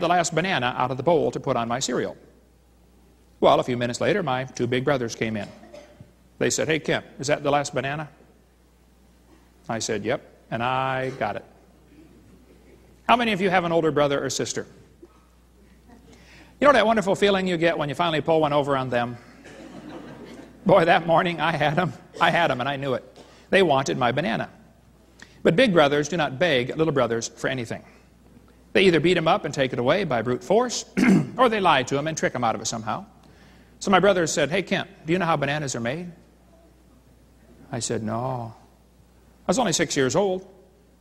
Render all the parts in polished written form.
the last banana out of the bowl to put on my cereal. Well, a few minutes later, my two big brothers came in. They said, "Hey, Kemp, is that the last banana?" I said, "Yep," and I got it. How many of you have an older brother or sister? You know that wonderful feeling you get when you finally pull one over on them? Boy, that morning I had them. I had them, and I knew it. They wanted my banana. But big brothers do not beg little brothers for anything. They either beat him up and take it away by brute force, or they lie to him and trick him out of it somehow. So my brothers said, "Hey, Kemp, do you know how bananas are made?" I said, "No." I was only 6 years old.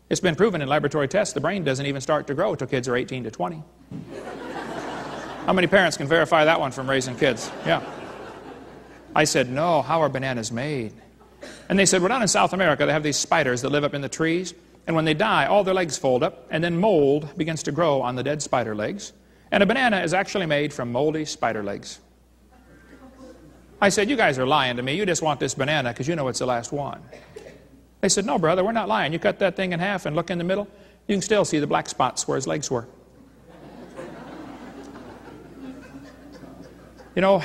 It's been proven in laboratory tests the brain doesn't even start to grow until kids are 18 to 20. How many parents can verify that one from raising kids? Yeah. I said, "No, how are bananas made?" And they said, "Well, down in South America, they have these spiders that live up in the trees, and when they die, all their legs fold up, and then mold begins to grow on the dead spider legs. And a banana is actually made from moldy spider legs." I said, "You guys are lying to me. You just want this banana because you know it's the last one." They said, "No, brother, we're not lying. You cut that thing in half and look in the middle, you can still see the black spots where his legs were." You know,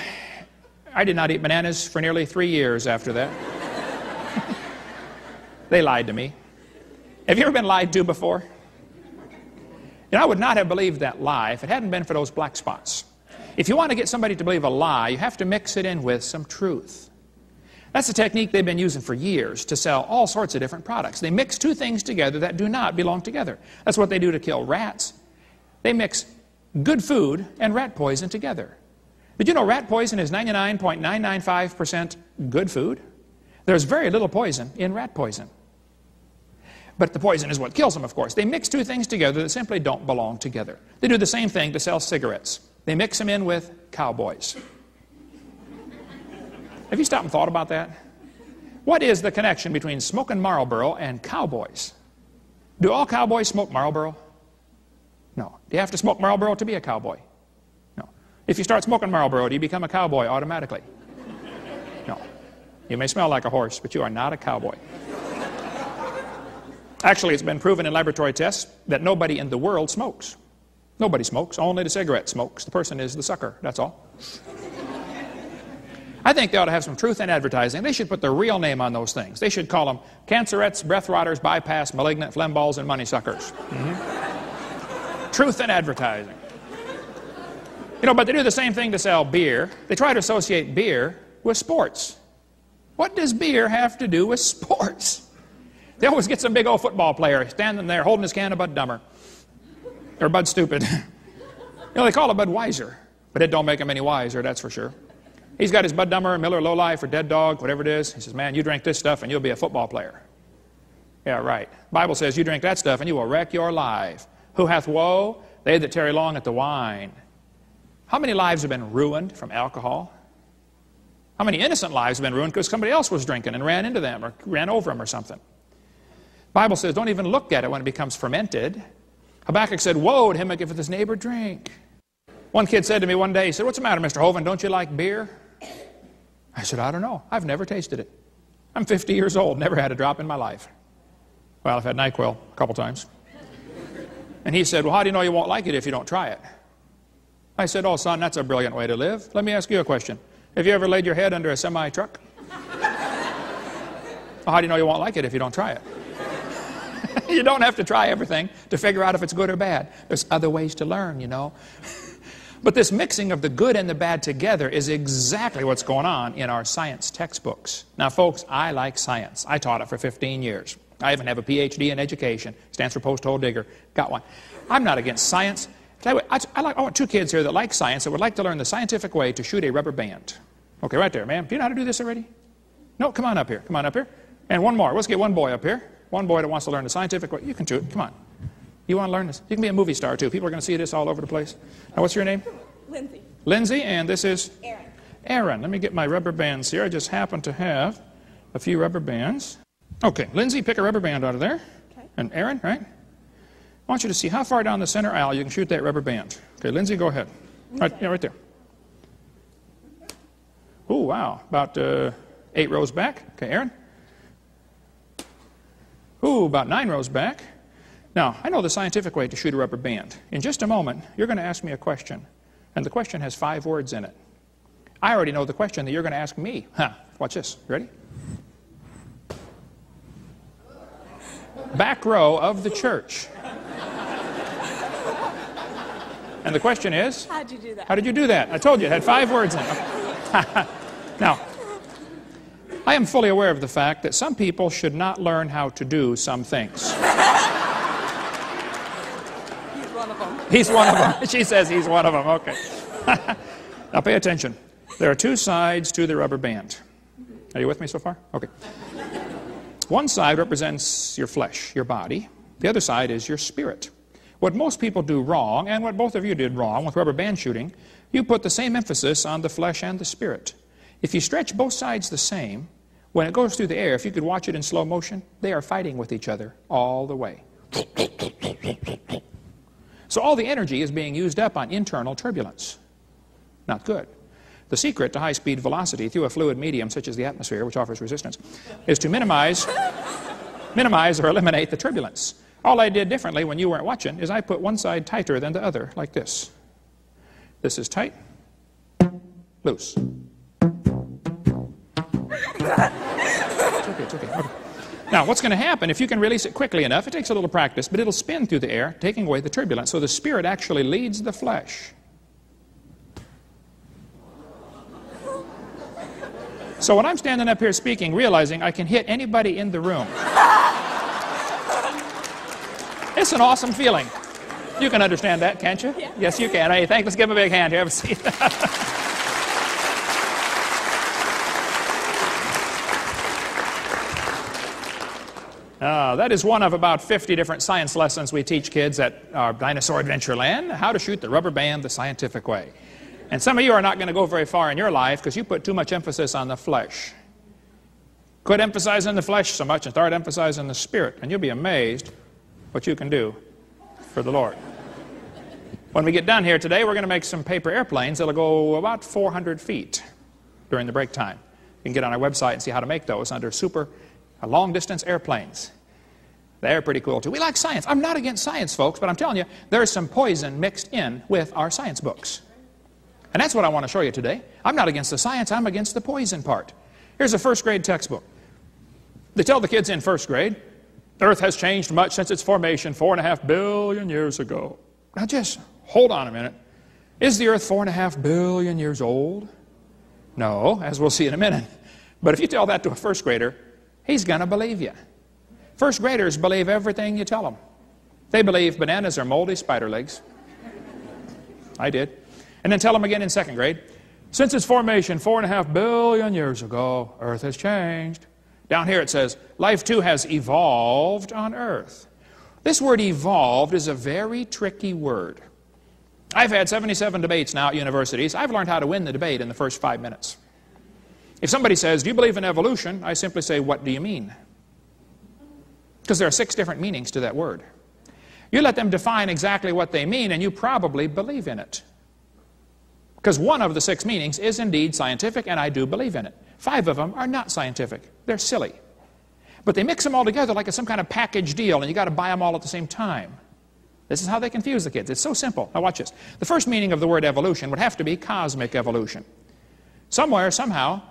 I did not eat bananas for nearly 3 years after that. They lied to me. Have you ever been lied to before? You know, I would not have believed that lie if it hadn't been for those black spots. If you want to get somebody to believe a lie, you have to mix it in with some truth. That's a technique they've been using for years to sell all sorts of different products. They mix two things together that do not belong together. That's what they do to kill rats. They mix good food and rat poison together. Did you know rat poison is 99.995% good food? There's very little poison in rat poison. But the poison is what kills them, of course. They mix two things together that simply don't belong together. They do the same thing to sell cigarettes. They mix them in with cowboys. Have you stopped and thought about that? What is the connection between smoking Marlboro and cowboys? Do all cowboys smoke Marlboro? No. Do you have to smoke Marlboro to be a cowboy? No. If you start smoking Marlboro, do you become a cowboy automatically? No. You may smell like a horse, but you are not a cowboy. Actually, it's been proven in laboratory tests that nobody in the world smokes. Nobody smokes. Only the cigarette smokes. The person is the sucker. That's all. I think they ought to have some truth in advertising. They should put the real name on those things. They should call them cancerettes, breath rotters, bypass, malignant, phlegm balls, and money suckers. Truth in advertising. You know, but they do the same thing to sell beer. They try to associate beer with sports. What does beer have to do with sports? They always get some big old football player standing there holding his can of Bud Dummer. Or Bud Stupid. You know, they call it Bud Weiser, but it don't make him any wiser, that's for sure. He's got his Bud Dummer, Miller Low Life, or Dead Dog, whatever it is. He says, "Man, you drink this stuff and you'll be a football player." Yeah, right. The Bible says you drink that stuff and you will wreck your life. Who hath woe? They that tarry long at the wine. How many lives have been ruined from alcohol? How many innocent lives have been ruined because somebody else was drinking and ran into them or ran over them or something? The Bible says don't even look at it when it becomes fermented. Habakkuk said, "Woe to him that giveth his neighbor drink." One kid said to me one day, he said, "What's the matter, Mr. Hovind? Don't you like beer?" I said, "I don't know. I've never tasted it. I'm 50 years old, never had a drop in my life." Well, I've had NyQuil a couple times. And he said, "Well, how do you know you won't like it if you don't try it?" I said, "Oh, son, that's a brilliant way to live. Let me ask you a question. Have you ever laid your head under a semi-truck?" Well, how do you know you won't like it if you don't try it? You don't have to try everything to figure out if it's good or bad. There's other ways to learn, you know. But this mixing of the good and the bad together is exactly what's going on in our science textbooks. Now, folks, I like science. I taught it for 15 years. I even have a PhD in education. Stands for post-hole digger. Got one. I'm not against science. I want two kids here that like science that would like to learn the scientific way to shoot a rubber band. Okay, right there, ma'am. Do you know how to do this already? No, come on up here. Come on up here. And one more. Let's get one boy up here. One boy that wants to learn the scientific way. You can shoot. Come on. You want to learn this? You can be a movie star, too. People are going to see this all over the place. Now, what's your name? Lindsay. Lindsay, and this is? Aaron. Aaron. Let me get my rubber bands here. I just happen to have a few rubber bands. Okay, Lindsay, pick a rubber band out of there. Okay. And Aaron, right? I want you to see how far down the center aisle you can shoot that rubber band. Okay, Lindsay, go ahead. Right, yeah, right there. Oh, wow. About 8 rows back. Okay, Aaron. Ooh, about 9 rows back. Now, I know the scientific way to shoot a rubber band. In just a moment, you're going to ask me a question, and the question has 5 words in it. I already know the question that you're going to ask me. Watch this. Ready? Back row of the church. And the question is? How did you do that? How did you do that? I told you, it had 5 words in it. Now, I am fully aware of the fact that some people should not learn how to do some things. He's one of them. He's one of them. She says he's one of them. Okay. Now pay attention. There are 2 sides to the rubber band. Are you with me so far? Okay. One side represents your flesh, your body. The other side is your spirit. What most people do wrong, and what both of you did wrong with rubber band shooting, you put the same emphasis on the flesh and the spirit. If you stretch both sides the same, when it goes through the air, if you could watch it in slow motion, they are fighting with each other all the way. So all the energy is being used up on internal turbulence. Not good. The secret to high-speed velocity through a fluid medium such as the atmosphere, which offers resistance, is to minimize or eliminate the turbulence. All I did differently when you weren't watching is I put one side tighter than the other, like this. This is tight, loose. It's okay. Now, what's going to happen, if you can release it quickly enough, it takes a little practice, but it'll spin through the air, taking away the turbulence, so the spirit actually leads the flesh. So when I'm standing up here speaking, realizing I can hit anybody in the room, it's an awesome feeling. You can understand that, can't you? Yeah. Yes, you can. Hey, let's give him a big hand here. Have a seat. That is one of about 50 different science lessons we teach kids at our Dinosaur Adventureland, how to shoot the rubber band the scientific way. And some of you are not going to go very far in your life because you put too much emphasis on the flesh. Quit emphasizing the flesh so much and start emphasizing the spirit, and you'll be amazed what you can do for the Lord. When we get done here today, we're going to make some paper airplanes that'll go about 400 feet during the break time. You can get on our website and see how to make those under super long-distance airplanes. They're pretty cool too. We like science. I'm not against science, folks, but I'm telling you, there's some poison mixed in with our science books. And that's what I want to show you today. I'm not against the science, I'm against the poison part. Here's a first grade textbook. They tell the kids in first grade, the Earth has changed much since its formation 4.5 billion years ago. Now just hold on a minute. Is the Earth 4.5 billion years old? No, as we'll see in a minute. But if you tell that to a first grader, he's going to believe you. First graders believe everything you tell them. They believe bananas are moldy spider legs. I did. And then tell them again in second grade, since its formation 4.5 billion years ago, Earth has changed. Down here it says, life too has evolved on Earth. This word evolved is a very tricky word. I've had 77 debates now at universities. I've learned how to win the debate in the first 5 minutes. If somebody says, do you believe in evolution? I simply say, what do you mean? Because there are 6 different meanings to that word. You let them define exactly what they mean, and you probably believe in it. Because one of the 6 meanings is indeed scientific, and I do believe in it. 5 of them are not scientific. They're silly. But they mix them all together like it's some kind of package deal, and you got to buy them all at the same time. This is how they confuse the kids. It's so simple. Now watch this. The first meaning of the word evolution would have to be cosmic evolution. Somewhere, somehow,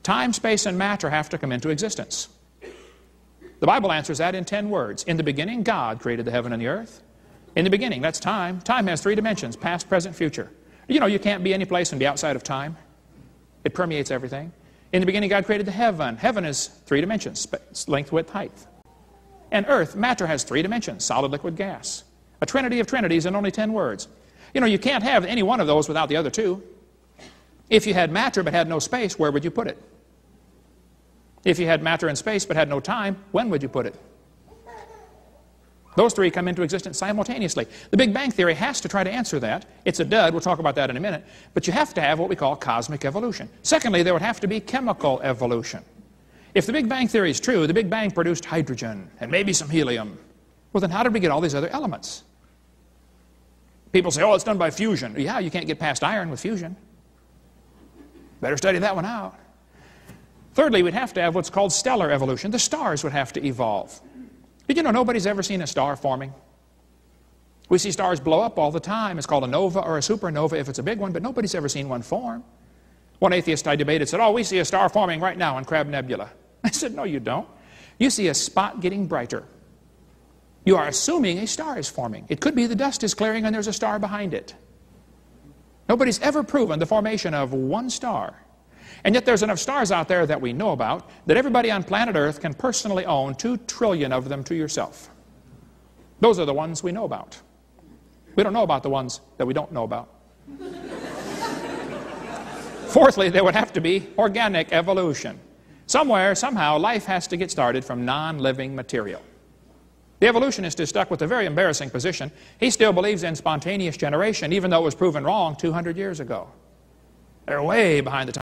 time, space, and matter have to come into existence. The Bible answers that in 10 words. In the beginning, God created the heaven and the earth. In the beginning, that's time. Time has 3 dimensions, past, present, future. You know, you can't be any place and be outside of time. It permeates everything. In the beginning, God created the heaven. Heaven is 3 dimensions, length, width, height. And earth, matter, has 3 dimensions, solid, liquid, gas. A trinity of trinities in only 10 words. You know, you can't have any one of those without the other 2. If you had matter but had no space, where would you put it? If you had matter and space but had no time, when would you put it? Those 3 come into existence simultaneously. The Big Bang Theory has to try to answer that. It's a dud. We'll talk about that in a minute. But you have to have what we call cosmic evolution. Secondly, there would have to be chemical evolution. If the Big Bang Theory is true, the Big Bang produced hydrogen and maybe some helium. Well, then how did we get all these other elements? People say, oh, it's done by fusion. Yeah, you can't get past iron with fusion. Better study that one out. Thirdly, we'd have to have what's called stellar evolution. The stars would have to evolve. Did you know nobody's ever seen a star forming? We see stars blow up all the time. It's called a nova or a supernova if it's a big one, but nobody's ever seen one form. One atheist I debated said, oh, we see a star forming right now in Crab Nebula. I said, no, you don't. You see a spot getting brighter. You are assuming a star is forming. It could be the dust is clearing and there's a star behind it. Nobody's ever proven the formation of one star. And yet there's enough stars out there that we know about that everybody on planet Earth can personally own 2 trillion of them to yourself. Those are the ones we know about. We don't know about the ones that we don't know about. Fourthly, there would have to be organic evolution. Somewhere, somehow, life has to get started from non-living material. The evolutionist is stuck with a very embarrassing position. He still believes in spontaneous generation, even though it was proven wrong 200 years ago. They're way behind the time.